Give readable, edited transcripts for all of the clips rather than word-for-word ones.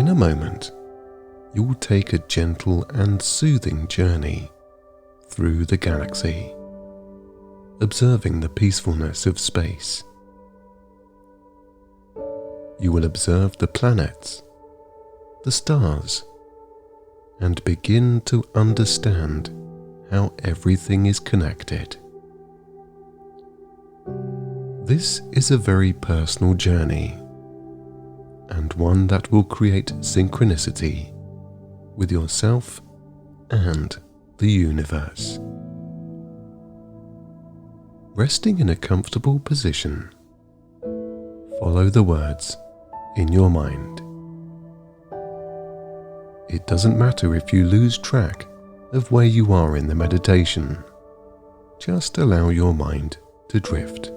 In a moment, you will take a gentle and soothing journey through the galaxy, observing the peacefulness of space. You will observe the planets, the stars, and begin to understand how everything is connected. This is a very personal journey, and one that will create synchronicity with yourself and the universe. Resting in a comfortable position, follow the words in your mind. It doesn't matter if you lose track of where you are in the meditation. Just allow your mind to drift.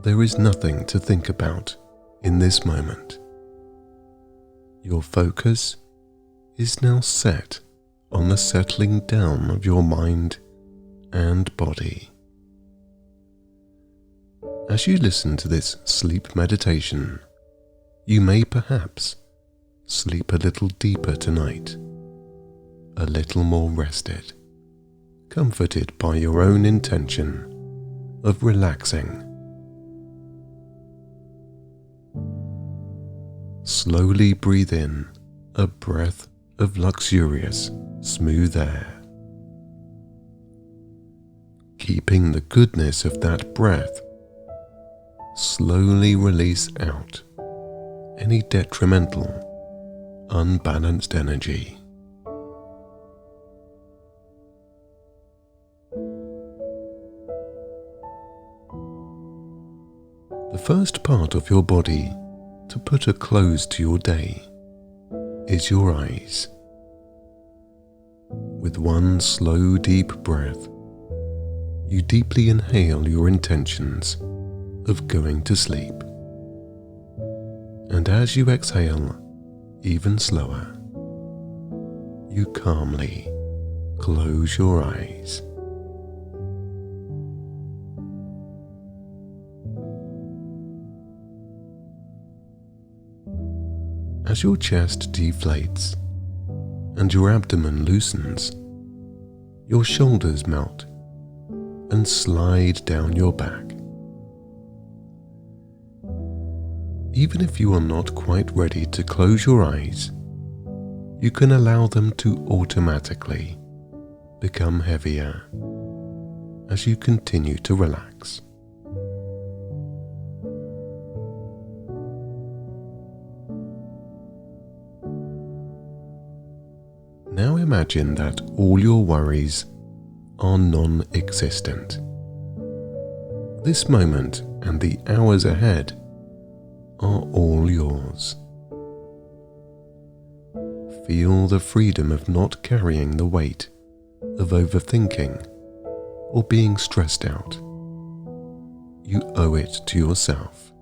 There is nothing to think about in this moment. Your focus is now set on the settling down of your mind and body. As you listen to this sleep meditation, you may perhaps sleep a little deeper tonight, a little more rested, comforted by your own intention of relaxing. Slowly breathe in a breath of luxurious, smooth air. Keeping the goodness of that breath, slowly release out any detrimental, unbalanced energy. The first part of your body to put a close to your day is your eyes. With one slow, deep breath, you deeply inhale your intentions of going to sleep. And as you exhale even slower, you calmly close your eyes. As your chest deflates and your abdomen loosens, your shoulders melt and slide down your back. Even if you are not quite ready to close your eyes, you can allow them to automatically become heavier as you continue to relax. Now imagine that all your worries are non-existent. This moment and the hours ahead are all yours. Feel the freedom of not carrying the weight of overthinking or being stressed out. You owe it to yourself.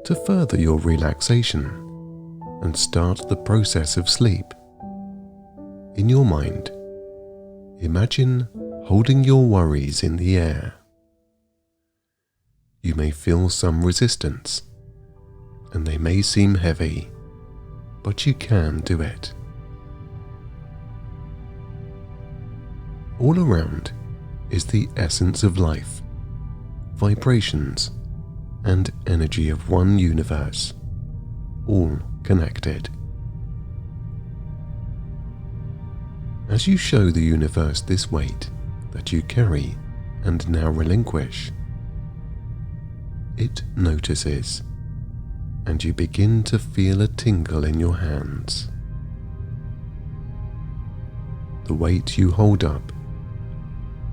To further your relaxation and start the process of sleep, in your mind, imagine holding your worries in the air. You may feel some resistance, and they may seem heavy, but you can do it. All around is the essence of life, vibrations, and energy of one universe, all connected. As you show the universe this weight that you carry and now relinquish, it notices, and you begin to feel a tingle in your hands. The weight you hold up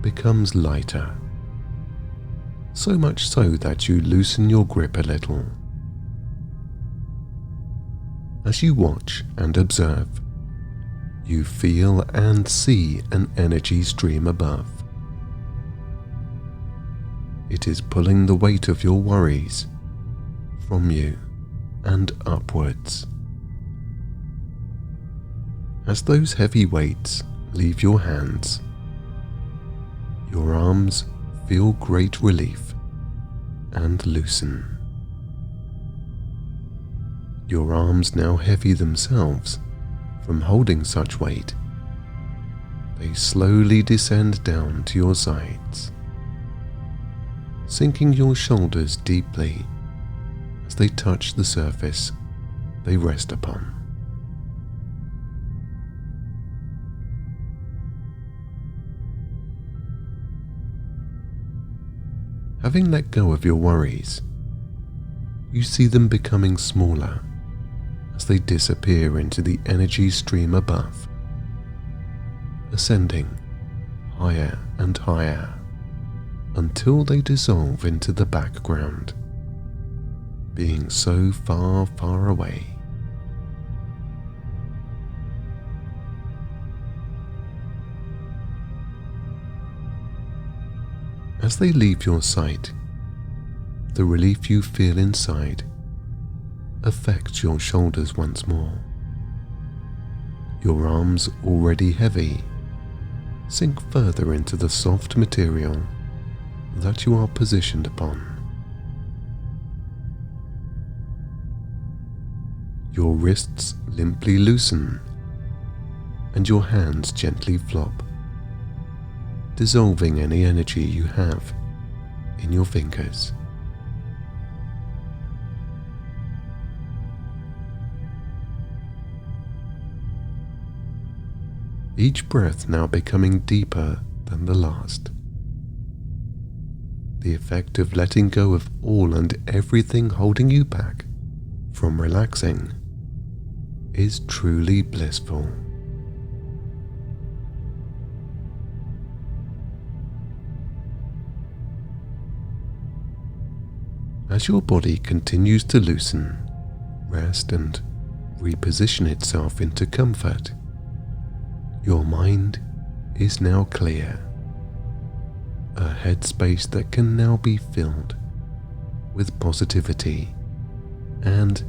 becomes lighter, so much so that you loosen your grip a little. As you watch and observe, you feel and see an energy stream above. It is pulling the weight of your worries from you and upwards, As those heavy weights leave your hands, your arms feel great relief and loosen. Your arms, now heavy themselves from holding such weight, they slowly descend down to your sides, sinking your shoulders deeply as they touch the surface they rest upon. Having let go of your worries, you see them becoming smaller as they disappear into the energy stream above, ascending higher and higher until they dissolve into the background, being so far, far away. As they leave your sight, the relief you feel inside affects your shoulders once more. Your arms, already heavy, sink further into the soft material that you are positioned upon. Your wrists limply loosen and your hands gently flop, dissolving any energy you have in your fingers. Each breath now becoming deeper than the last. The effect of letting go of all and everything holding you back from relaxing is truly blissful. As your body continues to loosen, rest and reposition itself into comfort, your mind is now clear, a headspace that can now be filled with positivity and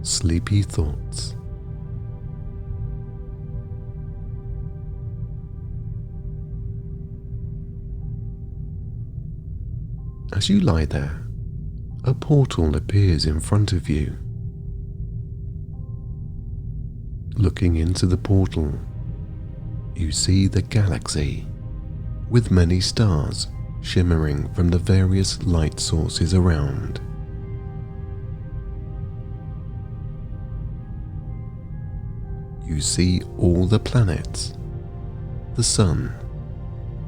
sleepy thoughts. As you lie there, a portal appears in front of you. Looking into the portal, you see the galaxy, with many stars shimmering from the various light sources around. You see all the planets, the sun,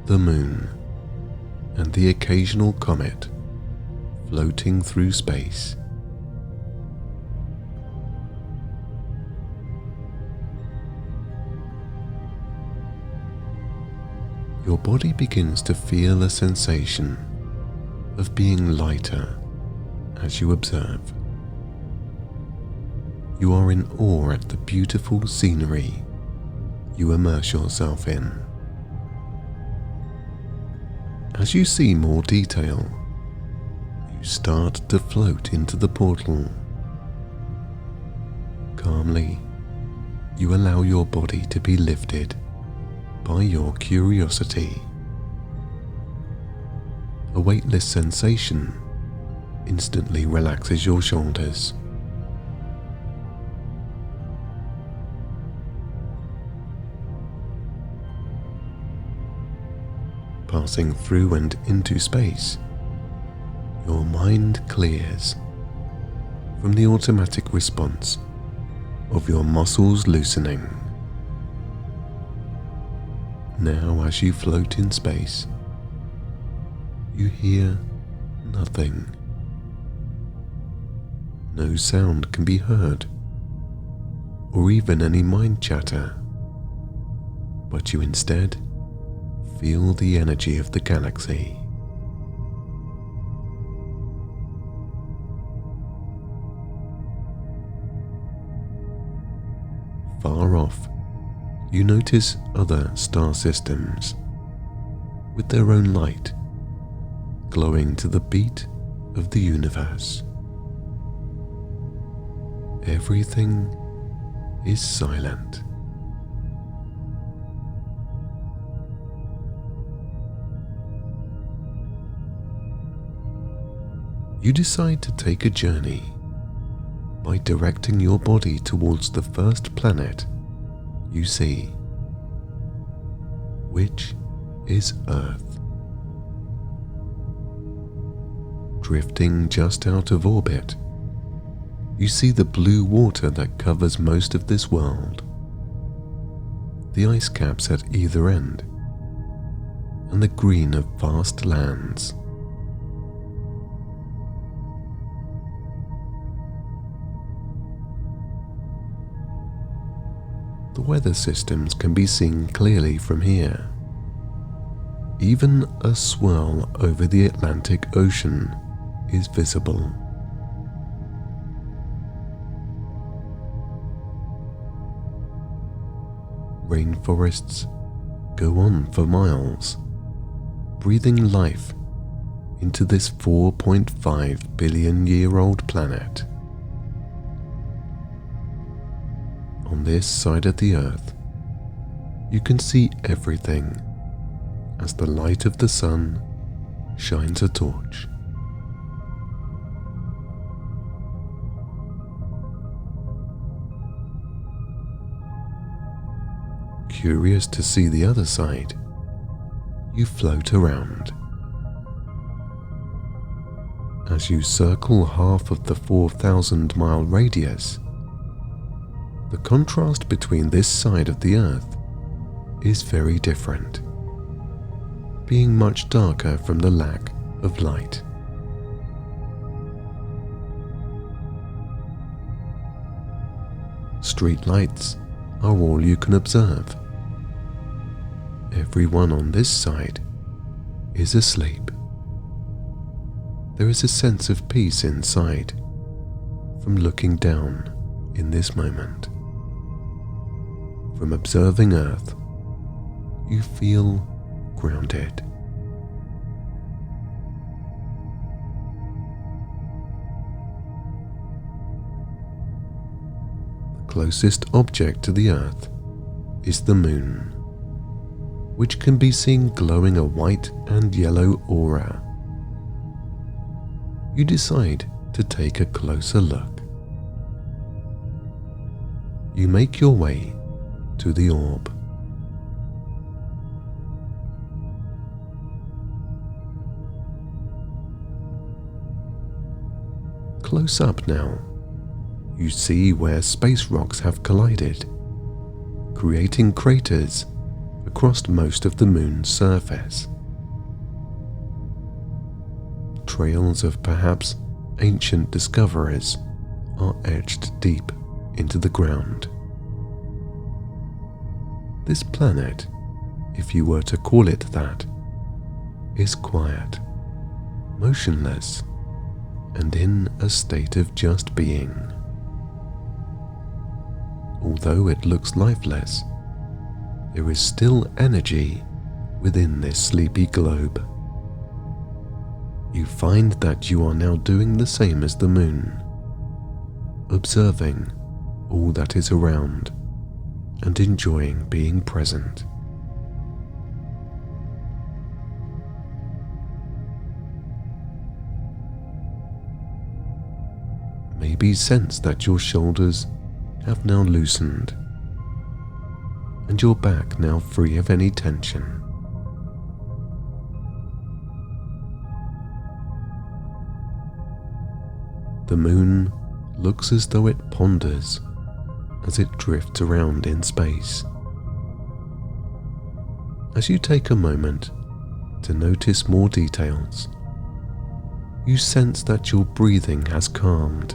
the moon, and the occasional comet floating through space. Your body begins to feel a sensation of being lighter as you observe. You are in awe at the beautiful scenery you immerse yourself in. As you see more detail, you start to float into the portal. Calmly, you allow your body to be lifted by your curiosity. A weightless sensation instantly relaxes your shoulders. Passing through and into space, your mind clears from the automatic response of your muscles loosening. Now, as you float in space, you hear nothing. No sound can be heard, or even any mind chatter, but you instead feel the energy of the galaxy. Far off, you notice other star systems with their own light glowing to the beat of the universe. Everything is silent You decide to take a journey by directing your body towards the first planet you see, which is Earth. Drifting just out of orbit, you see the blue water that covers most of this world, the ice caps at either end, and the green of vast lands. The weather systems can be seen clearly from here. Even a swirl over the Atlantic Ocean is visible. Rainforests go on for miles, breathing life into this 4.5 billion year old planet. On this side of the Earth, you can see everything as the light of the sun shines a torch. Curious to see the other side, you float around. As you circle half of the 4,000-mile radius, the contrast between this side of the Earth is very different, being much darker from the lack of light. Street lights are all you can observe. Everyone on this side is asleep. There is a sense of peace inside from looking down in this moment. From observing Earth, you feel grounded. The closest object to the Earth is the Moon, which can be seen glowing a white and yellow aura. You decide to take a closer look. You make your way to the orb. Close up now, you see where space rocks have collided, creating craters across most of the Moon's surface. Trails of perhaps ancient discoverers are etched deep into the ground. This planet, if you were to call it that, is quiet, motionless, and in a state of just being. Although it looks lifeless, there is still energy within this sleepy globe. You find that you are now doing the same as the Moon, observing all that is around and enjoying being present. Maybe sense that your shoulders have now loosened and your back now free of any tension. The Moon looks as though it ponders as it drifts around in space. As you take a moment to notice more details, you sense that your breathing has calmed.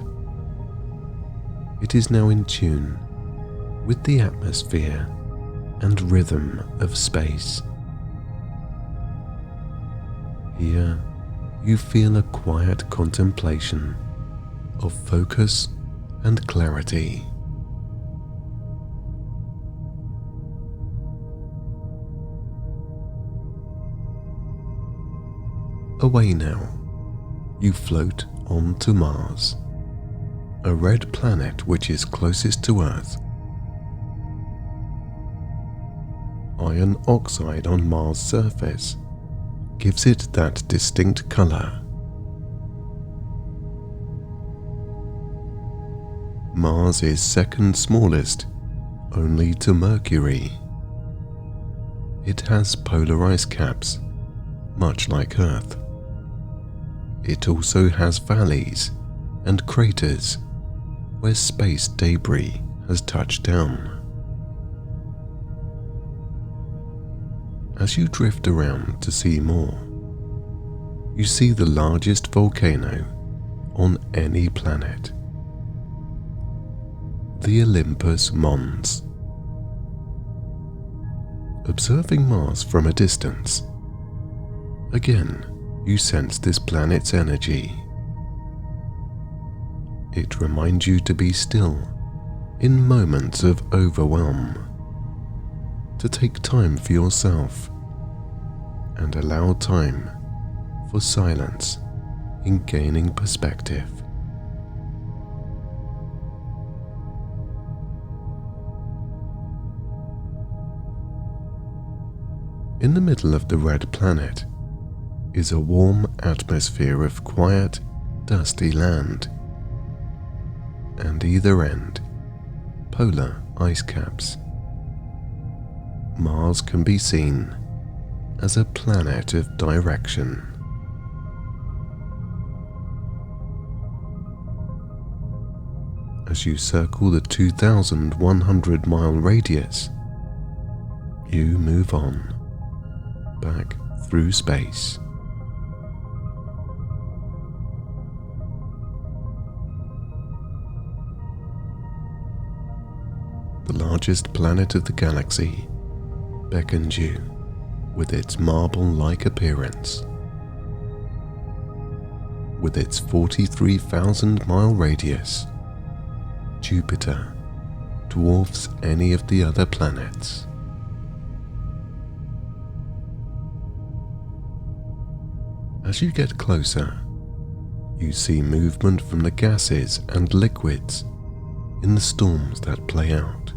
It is now in tune with the atmosphere and rhythm of space. Here, you feel a quiet contemplation of focus and clarity. Away now, you float on to Mars, a red planet which is closest to Earth. Iron oxide on Mars' surface gives it that distinct color. Mars is second smallest, only to Mercury. It has polar ice caps, much like Earth. It also has valleys and craters where space debris has touched down. As you drift around to see more, you see the largest volcano on any planet, the Olympus Mons. Observing Mars from a distance, again you sense this planet's energy. It reminds you to be still in moments of overwhelm, to take time for yourself and allow time for silence in gaining perspective. In the middle of the red planet is a warm atmosphere of quiet, dusty land, and either end, polar ice caps. Mars can be seen as a planet of direction. As you circle the 2,100-mile radius, you move on, back through space. The largest planet of the galaxy beckons you with its marble-like appearance. With its 43,000-mile radius, Jupiter dwarfs any of the other planets. As you get closer, you see movement from the gases and liquids in the storms that play out,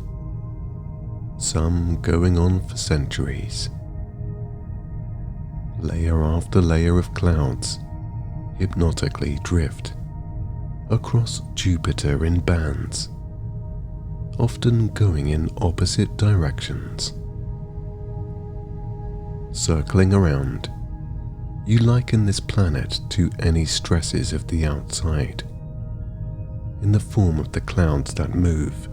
some going on for centuries. Layer after layer of clouds hypnotically drift across Jupiter in bands, often going in opposite directions. Circling around, you liken this planet to any stresses of the outside, in the form of the clouds that move.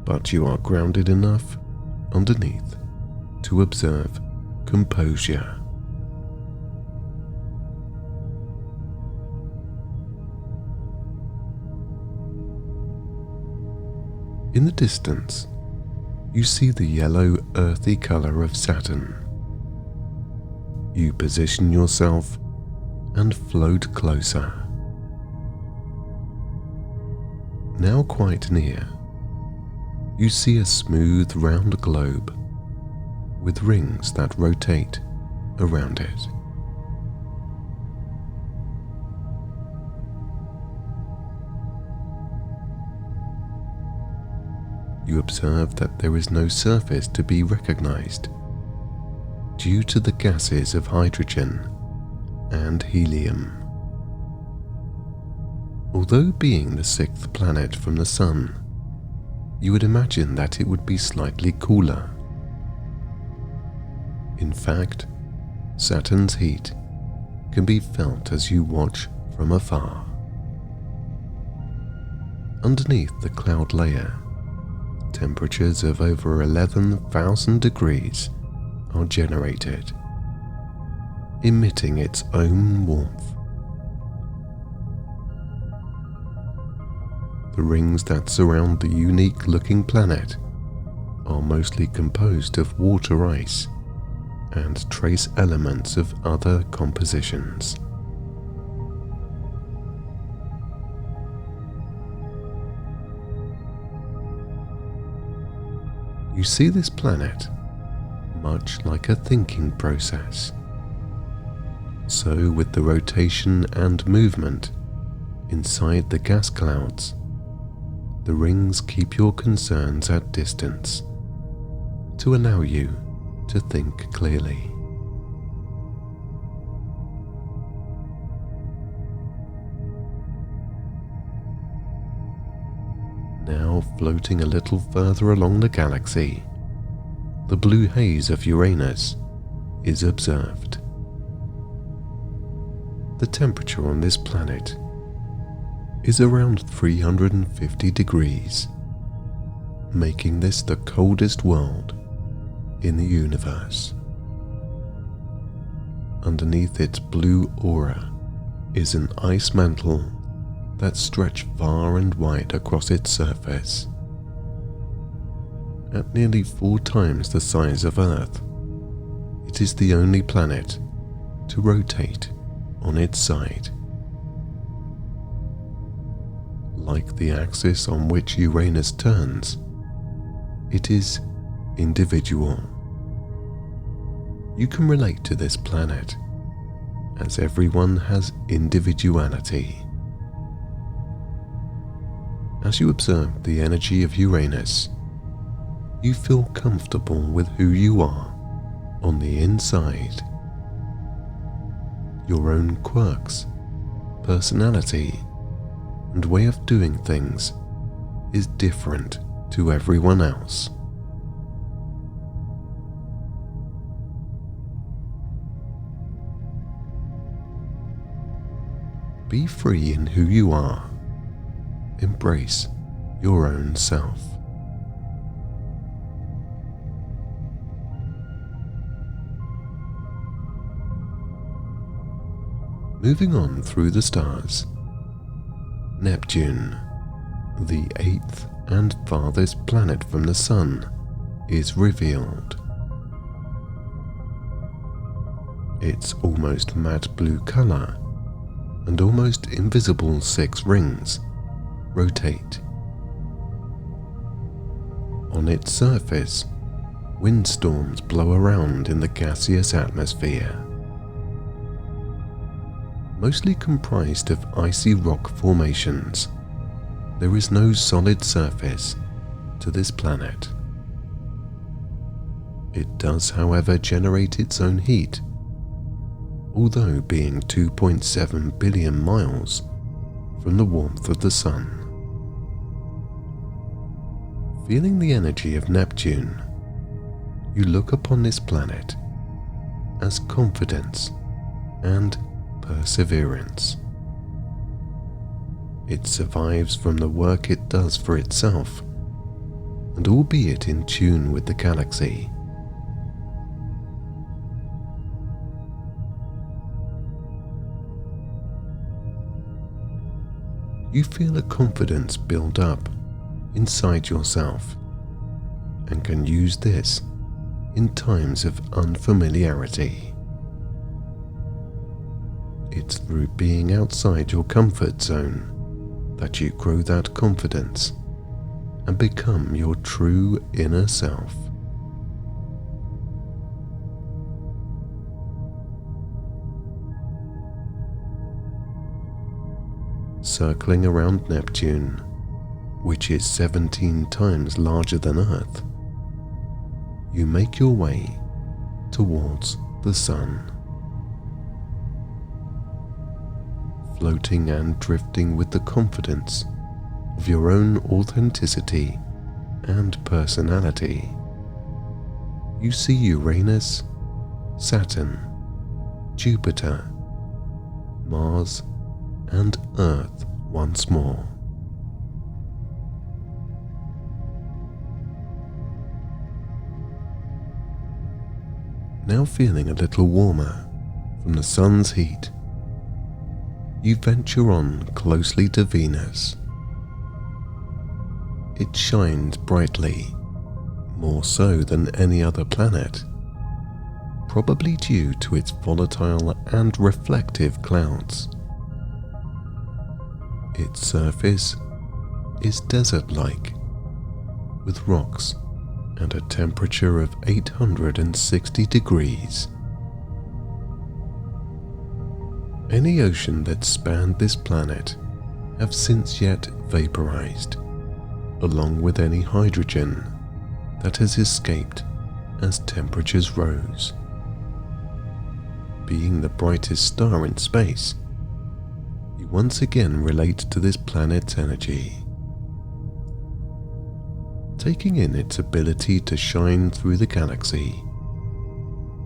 But you are grounded enough underneath to observe composure. In the distance, you see the yellow, earthy color of Saturn. You position yourself and float closer. Now quite near, you see a smooth, round globe with rings that rotate around it. You observe that there is no surface to be recognized due to the gases of hydrogen and helium. Although being the sixth planet from the Sun, you would imagine that it would be slightly cooler. In fact, Saturn's heat can be felt as you watch from afar. Underneath the cloud layer, temperatures of over 11,000 degrees are generated, emitting its own warmth. The rings that surround the unique-looking planet are mostly composed of water ice and trace elements of other compositions. You see this planet much like a thinking process. So with the rotation and movement inside the gas clouds, the rings keep your concerns at distance to allow you to think clearly. Now floating a little further along the galaxy, the blue haze of Uranus is observed. The temperature on this planet is around 350 degrees, making this the coldest world in the universe. Underneath its blue aura is an ice mantle that stretches far and wide across its surface. At nearly 4 times the size of Earth, it is the only planet to rotate on its side. Like the axis on which Uranus turns, it is individual. You can relate to this planet, as everyone has individuality. As you observe the energy of Uranus, you feel comfortable with who you are on the inside. Your own quirks, personality, and way of doing things is different to everyone else. Be free in who you are. Embrace your own self. Moving on through the stars, Neptune, the 8th and farthest planet from the Sun, is revealed. Its almost matte blue color and almost invisible 6 rings rotate. On its surface, windstorms blow around in the gaseous atmosphere. Mostly comprised of icy rock formations, there is no solid surface to this planet. It does, however, generate its own heat, although being 2.7 billion miles from the warmth of the Sun. Feeling the energy of Neptune, you look upon this planet as confidence and perseverance. It survives from the work it does for itself, and albeit in tune with the galaxy. You feel a confidence build up inside yourself and can use this in times of unfamiliarity. It's through being outside your comfort zone that you grow that confidence and become your true inner self. Circling around Neptune, which is 17 times larger than Earth, you make your way towards the Sun. Floating and drifting with the confidence of your own authenticity and personality, you see Uranus, Saturn, Jupiter, Mars, and Earth once more. Now feeling a little warmer from the Sun's heat, you venture on closely to Venus. It shines brightly, more so than any other planet, probably due to its volatile and reflective clouds. Its surface is desert-like, with rocks and a temperature of 860 degrees. Any ocean that spanned this planet have since yet vaporized, along with any hydrogen that has escaped as temperatures rose. Being the brightest star in space, you once again relate to this planet's energy. taking in its ability to shine through the galaxy.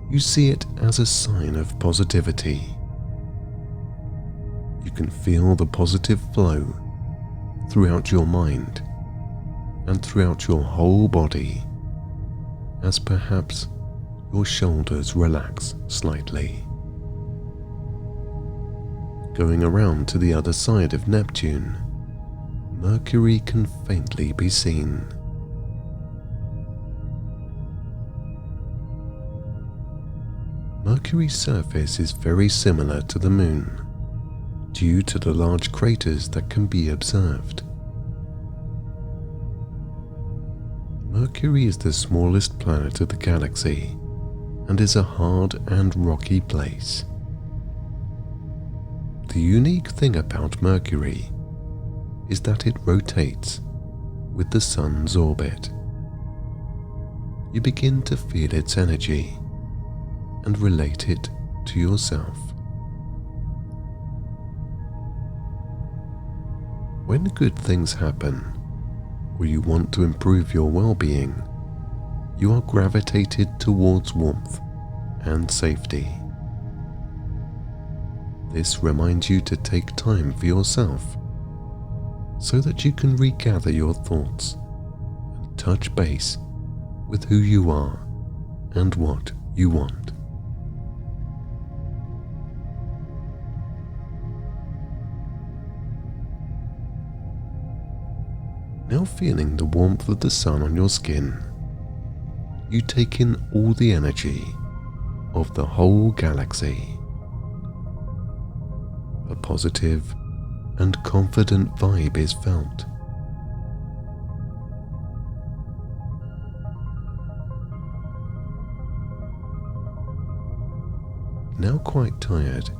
You see it as a sign of positivity. You can feel the positive flow throughout your mind and throughout your whole body, as perhaps your shoulders relax slightly. Going around to the other side of Neptune, Mercury can faintly be seen. Mercury's surface is very similar to the Moon, due to the large craters that can be observed. Mercury is the smallest planet of the galaxy and is a hard and rocky place. The unique thing about Mercury is that it rotates with the Sun's orbit. You begin to feel its energy and relate it to yourself. When good things happen, or you want to improve your well-being, you are gravitated towards warmth and safety. This reminds you to take time for yourself so that you can regather your thoughts and touch base with who you are and what you want. Now feeling the warmth of the sun on your skin, you take in all the energy of the whole galaxy. A positive and confident vibe is felt. Now quite tired,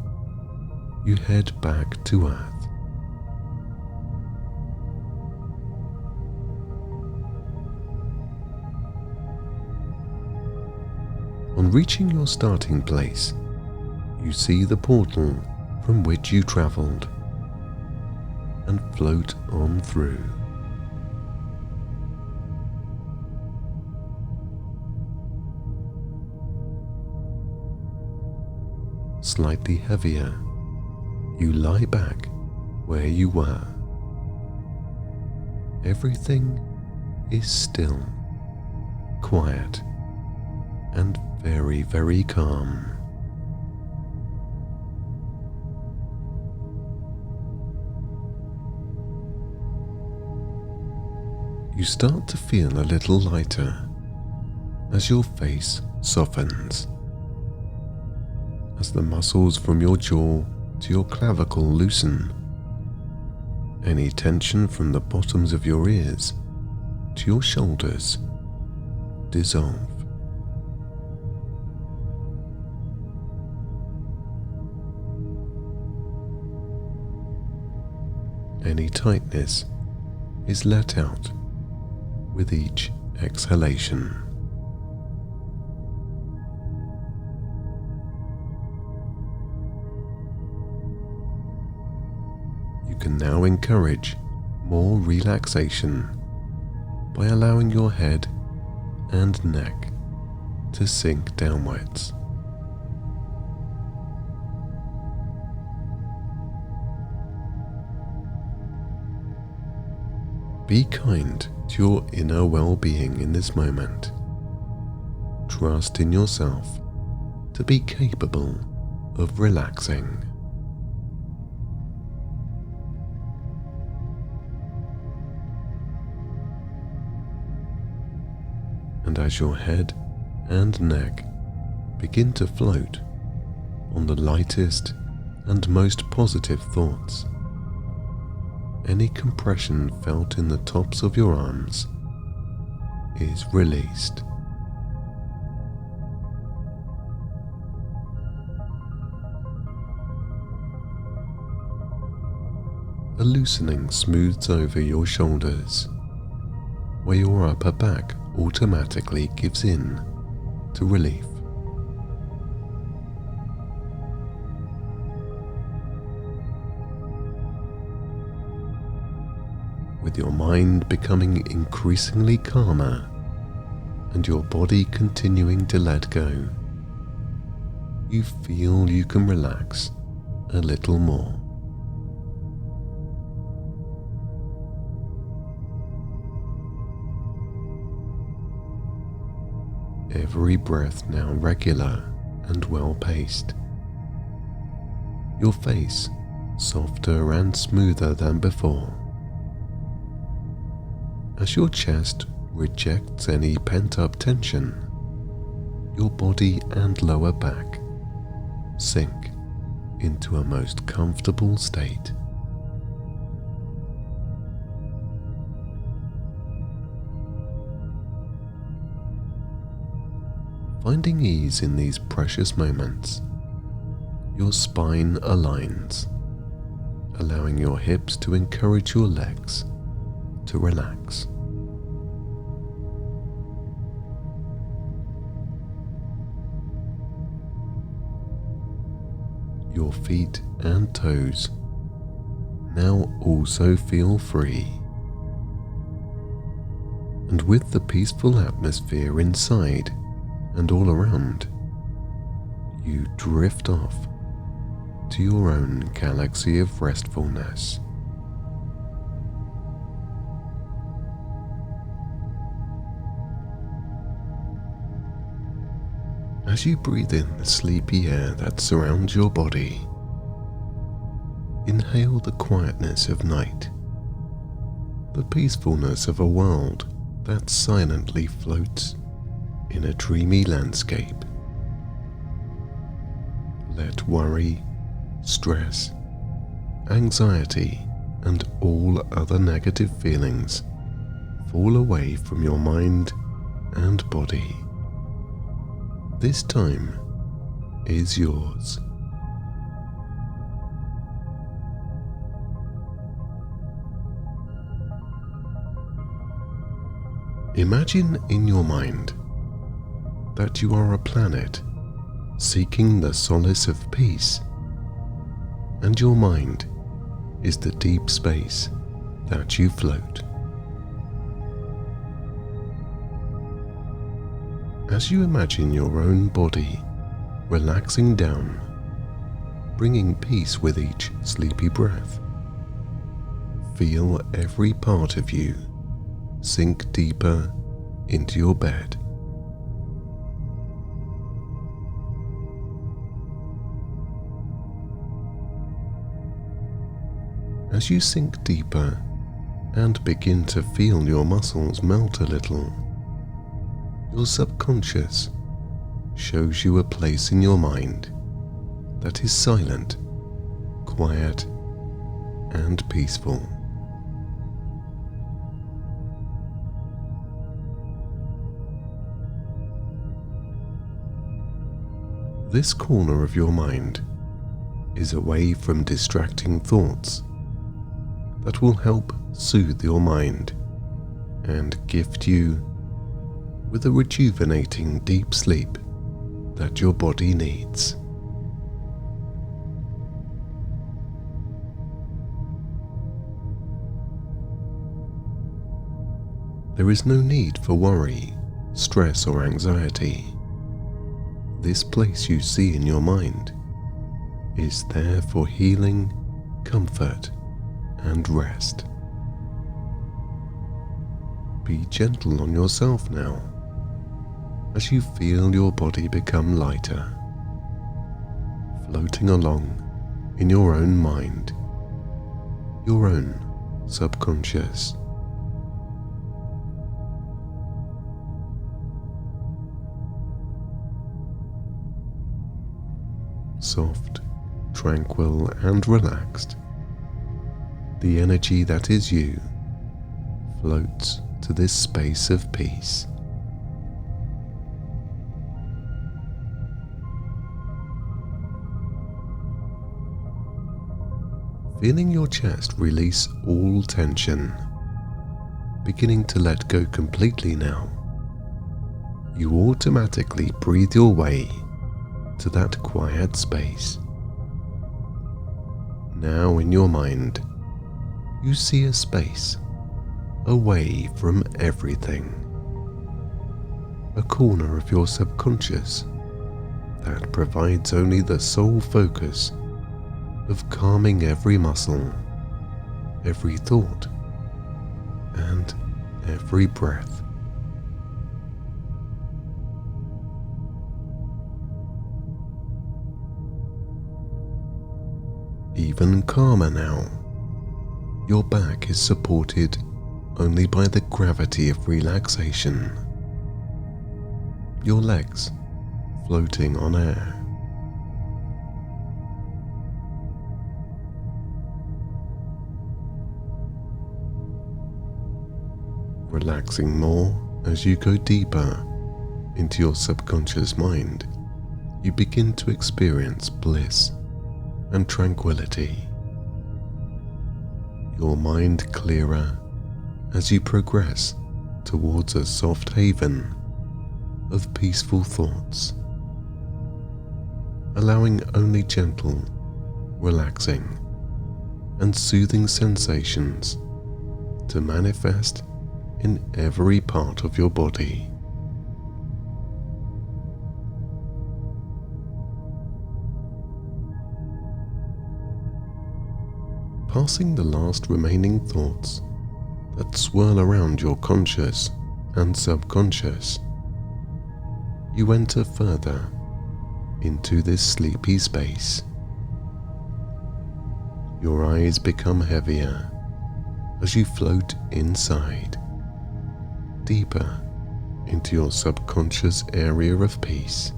you head back to Earth. On reaching your starting place, you see the portal from which you travelled and float on through. Slightly heavier, you lie back where you were. Everything is still, quiet, and very, very calm. You start to feel a little lighter as your face softens, as the muscles from your jaw to your clavicle loosen. Any tension from the bottoms of your ears to your shoulders dissolve. Any tightness is let out with each exhalation. You can now encourage more relaxation by allowing your head and neck to sink downwards. Be kind to your inner well-being in this moment. Trust in yourself to be capable of relaxing. And as your head and neck begin to float on the lightest and most positive thoughts, any compression felt in the tops of your arms is released. A loosening smooths over your shoulders, where your upper back automatically gives in to relief. with your mind becoming increasingly calmer and your body continuing to let go, you feel you can relax a little more. Every breath now regular and well-paced. Your face softer and smoother than before. As your chest rejects any pent-up tension, your body and lower back sink into a most comfortable state. Finding ease in these precious moments, your spine aligns, allowing your hips to encourage your legs to relax. Your feet and toes now also feel free, and with the peaceful atmosphere inside and all around, you drift off to your own galaxy of restfulness. As you breathe in the sleepy air that surrounds your body, inhale the quietness of night, the peacefulness of a world that silently floats in a dreamy landscape. Let worry, stress, anxiety, and all other negative feelings fall away from your mind and body. This time is yours. Imagine in your mind that you are a planet seeking the solace of peace, and your mind is the deep space that you float. As you imagine your own body relaxing down, bringing peace with each sleepy breath, feel every part of you sink deeper into your bed. As you sink deeper and begin to feel your muscles melt a little, your subconscious shows you a place in your mind that is silent, quiet, and peaceful. This corner of your mind is away from distracting thoughts that will help soothe your mind and gift you with a rejuvenating deep sleep that your body needs. There is no need for worry, stress, or anxiety. This place you see in your mind is there for healing, comfort, and rest. Be gentle on yourself now as you feel your body become lighter, floating along in your own mind, your own subconscious. Soft, tranquil, and relaxed, the energy that is you floats to this space of peace. Feeling your chest release all tension, beginning to let go completely now, you automatically breathe your way to that quiet space. Now in your mind, you see a space away from everything. A corner of your subconscious that provides only the sole focus of calming every muscle, every thought, and every breath. Even calmer now, your back is supported only by the gravity of relaxation. Your legs floating on air. Relaxing more as you go deeper into your subconscious mind, you begin to experience bliss and tranquility. Your mind clearer as you progress towards a soft haven of peaceful thoughts, allowing only gentle, relaxing, and soothing sensations to manifest in every part of your body. Passing the last remaining thoughts that swirl around your conscious and subconscious, you enter further into this sleepy space. Your eyes become heavier as you float inside, deeper into your subconscious area of peace.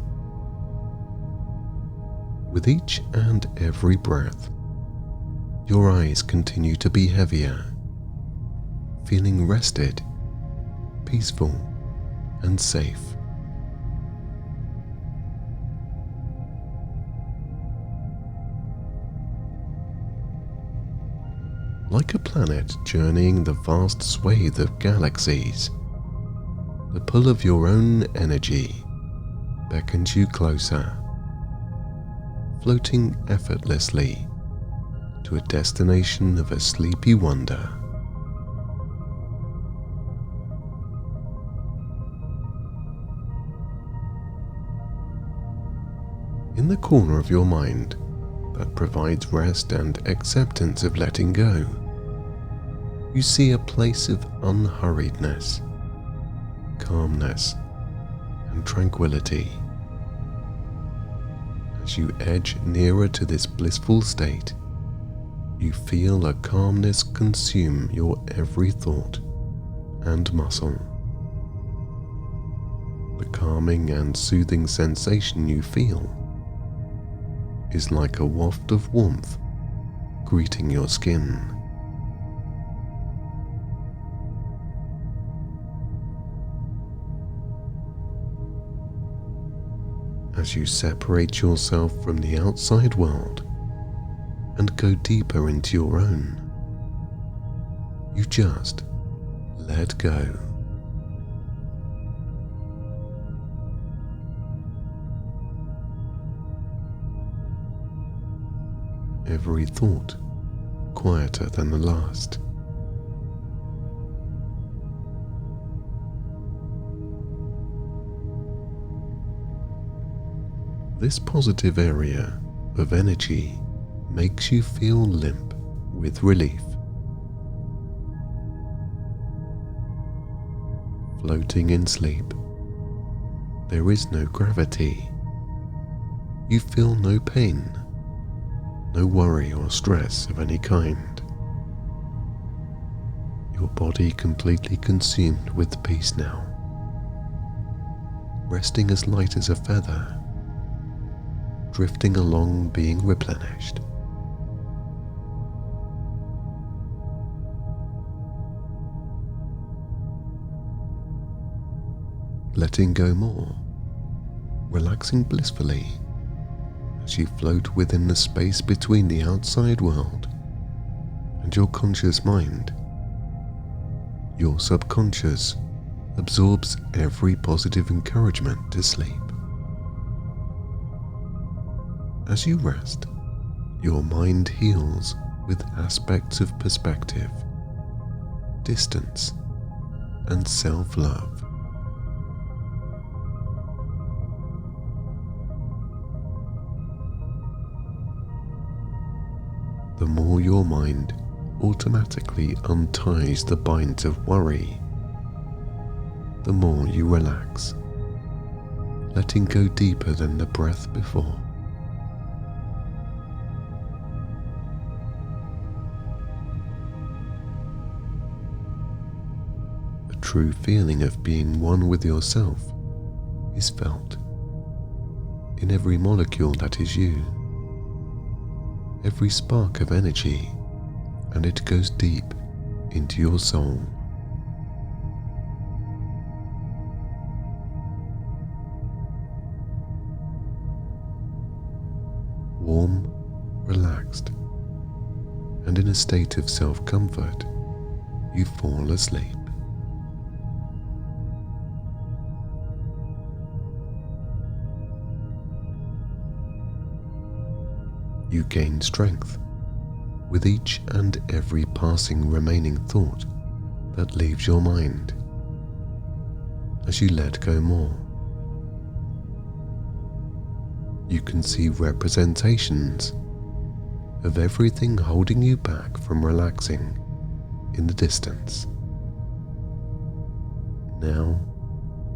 With each and every breath, your eyes continue to be heavier, feeling rested, peaceful, and safe. Like a planet journeying the vast swathe of galaxies, the pull of your own energy beckons you closer, floating effortlessly to a destination of a sleepy wonder. In the corner of your mind that provides rest and acceptance of letting go, you see a place of unhurriedness, calmness, and tranquility. As you edge nearer to this blissful state, you feel a calmness consume your every thought and muscle. The calming and soothing sensation you feel is like a waft of warmth greeting your skin. As you separate yourself from the outside world and go deeper into your own, you just let go. Every thought quieter than the last. This positive area of energy makes you feel limp with relief. Floating in sleep, there is no gravity. You feel no pain, no worry or stress of any kind. Your body completely consumed with peace now, resting as light as a feather, drifting along being replenished. Letting go more, relaxing blissfully as you float within the space between the outside world and your conscious mind. Your subconscious absorbs every positive encouragement to sleep. As you rest, your mind heals with aspects of perspective, distance, and self-love. The more your mind automatically unties the binds of worry, the more you relax, letting go deeper than the breath before. A true feeling of being one with yourself is felt in every molecule that is you, every spark of energy, and it goes deep into your soul. Warm, relaxed, and in a state of self-comfort, you fall asleep. You gain strength with each and every passing remaining thought that leaves your mind as you let go more. You can see representations of everything holding you back from relaxing in the distance. Now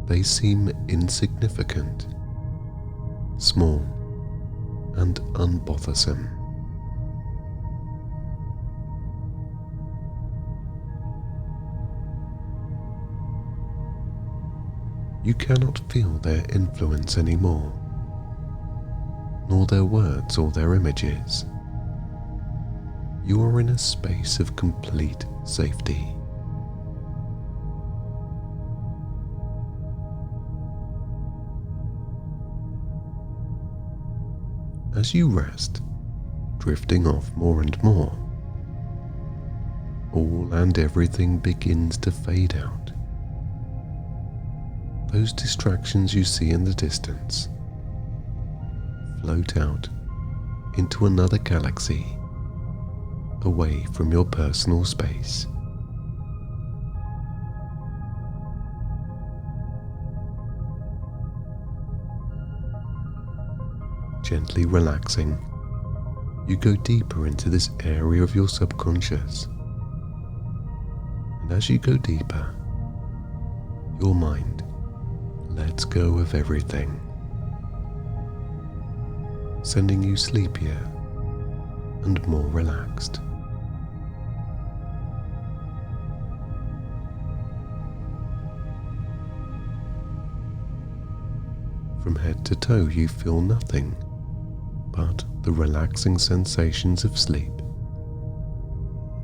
they seem insignificant, small, and unbothersome. You cannot feel their influence anymore, nor their words or their images. You are in a space of complete safety. As you rest, drifting off more and more, all and everything begins to fade out. Those distractions you see in the distance float out into another galaxy, away from your personal space. Gently relaxing, you go deeper into this area of your subconscious. And as you go deeper, your mind lets go of everything, sending you sleepier and more relaxed. From head to toe you feel nothing but the relaxing sensations of sleep.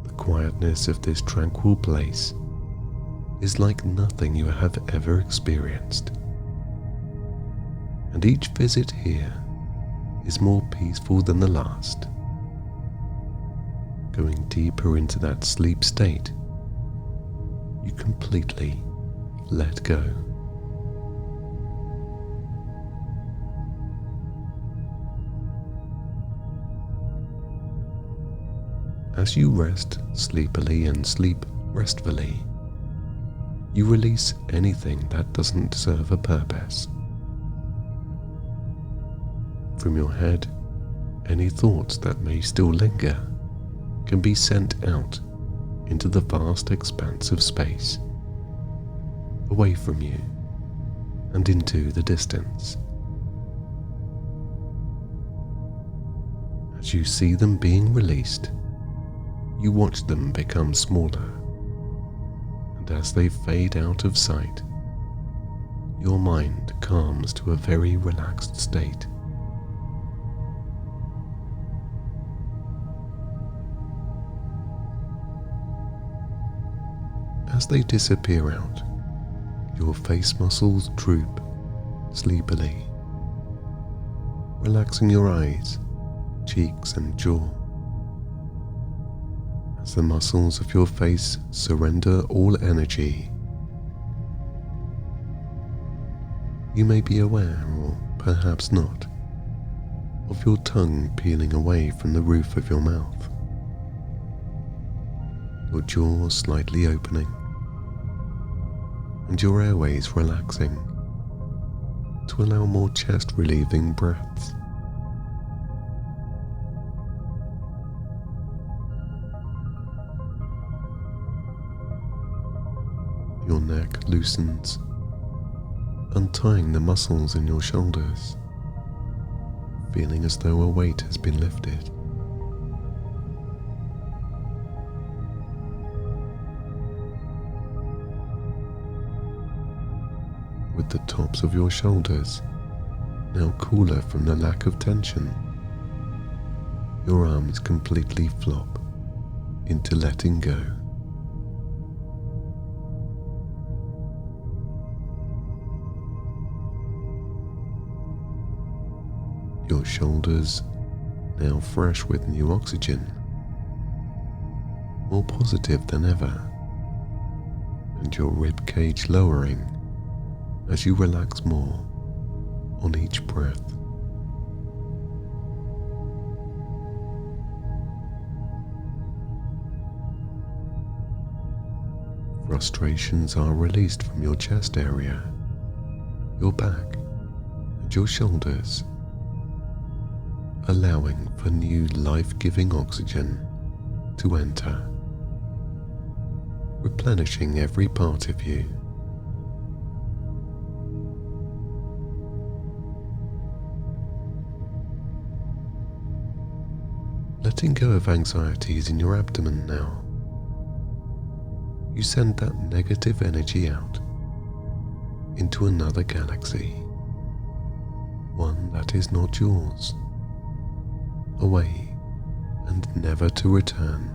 The quietness of this tranquil place is like nothing you have ever experienced. And each visit here is more peaceful than the last. Going deeper into that sleep state, you completely let go. As you rest sleepily and sleep restfully, you release anything that doesn't serve a purpose. From your head, any thoughts that may still linger can be sent out into the vast expanse of space, away from you and into the distance. As you see them being released, you watch them become smaller, and as they fade out of sight, your mind calms to a very relaxed state. As they disappear out, your face muscles droop sleepily, relaxing your eyes, cheeks and jaw. As the muscles of your face surrender all energy, you may be aware, or perhaps not, of your tongue peeling away from the roof of your mouth. your jaw slightly opening, and your airways relaxing to allow more chest-relieving breaths. Your neck loosens, untying the muscles in your shoulders, feeling as though a weight has been lifted. With the tops of your shoulders now cooler from the lack of tension, your arms completely flop into letting go. Your shoulders now fresh with new oxygen, more positive than ever, and your rib cage lowering as you relax more on each breath. Frustrations are released from your chest area, your back, and your shoulders, allowing for new life-giving oxygen to enter, replenishing every part of you. Letting go of anxieties in your abdomen now, you send that negative energy out into another galaxy, one that is not yours, away and never to return.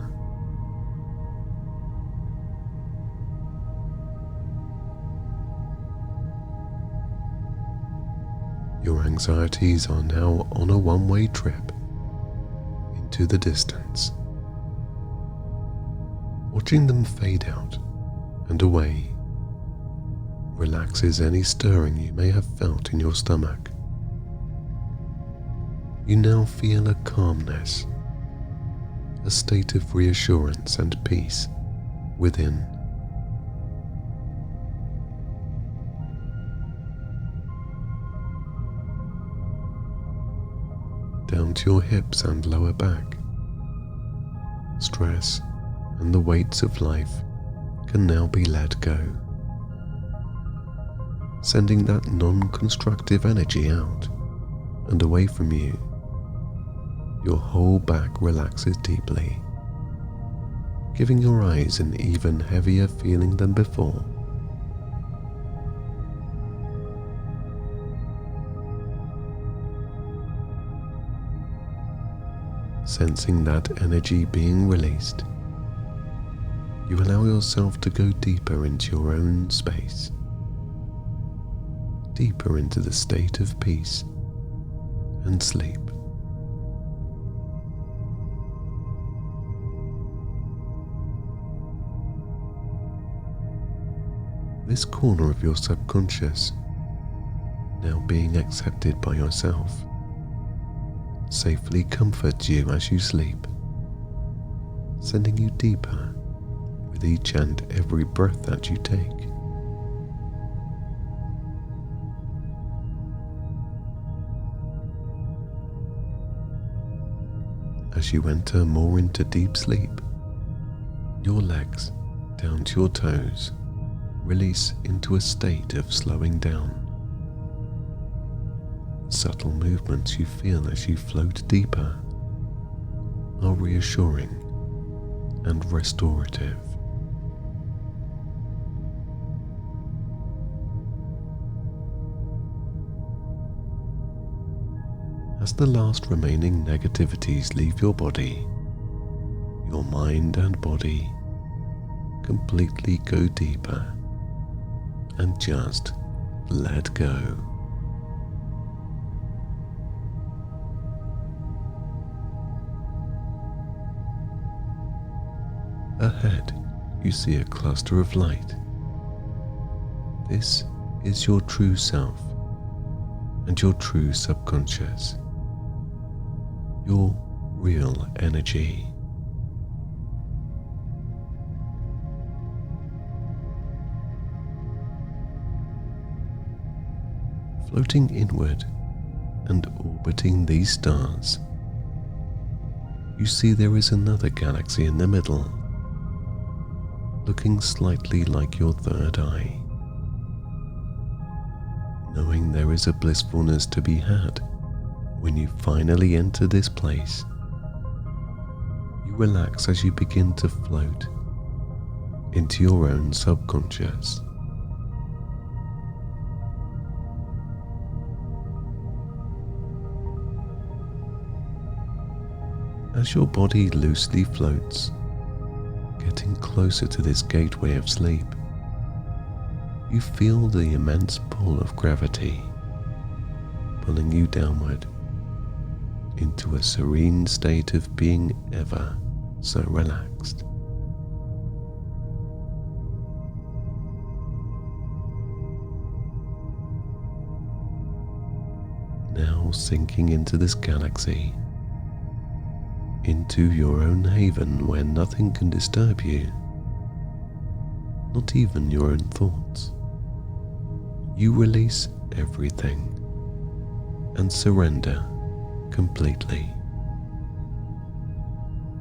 Your anxieties are now on a one-way trip into the distance, watching them fade out and away relaxes any stirring you may have felt in your stomach. You now feel a calmness, a state of reassurance and peace within. Down to your hips and lower back, stress and the weights of life can now be let go, sending that non-constructive energy out and away from you. Your whole back relaxes deeply, giving your eyes an even heavier feeling than before. Sensing that energy being released, you allow yourself to go deeper into your own space, deeper into the state of peace and sleep. This corner of your subconscious, now being accepted by yourself, safely comforts you as you sleep, sending you deeper with each and every breath that you take. As you enter more into deep sleep, your legs down to your toes release into a state of slowing down. Subtle movements you feel as you float deeper are reassuring and restorative. As the last remaining negativities leave your body, your mind and body completely go deeper and just let go. Ahead, you see a cluster of light. This is your true self and your true subconscious, your real energy. Floating inward and orbiting these stars, you see there is another galaxy in the middle, looking slightly like your third eye. Knowing there is a blissfulness to be had when you finally enter this place, you relax as you begin to float into your own subconscious. As your body loosely floats, getting closer to this gateway of sleep, you feel the immense pull of gravity pulling you downward into a serene state of being ever so relaxed. Now sinking into this galaxy, into your own haven where nothing can disturb you, not even your own thoughts. You release everything and surrender completely.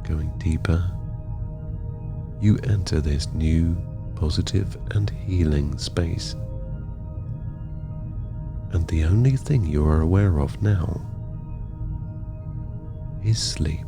Going deeper, you enter this new, positive and healing space. And the only thing you are aware of now is sleep.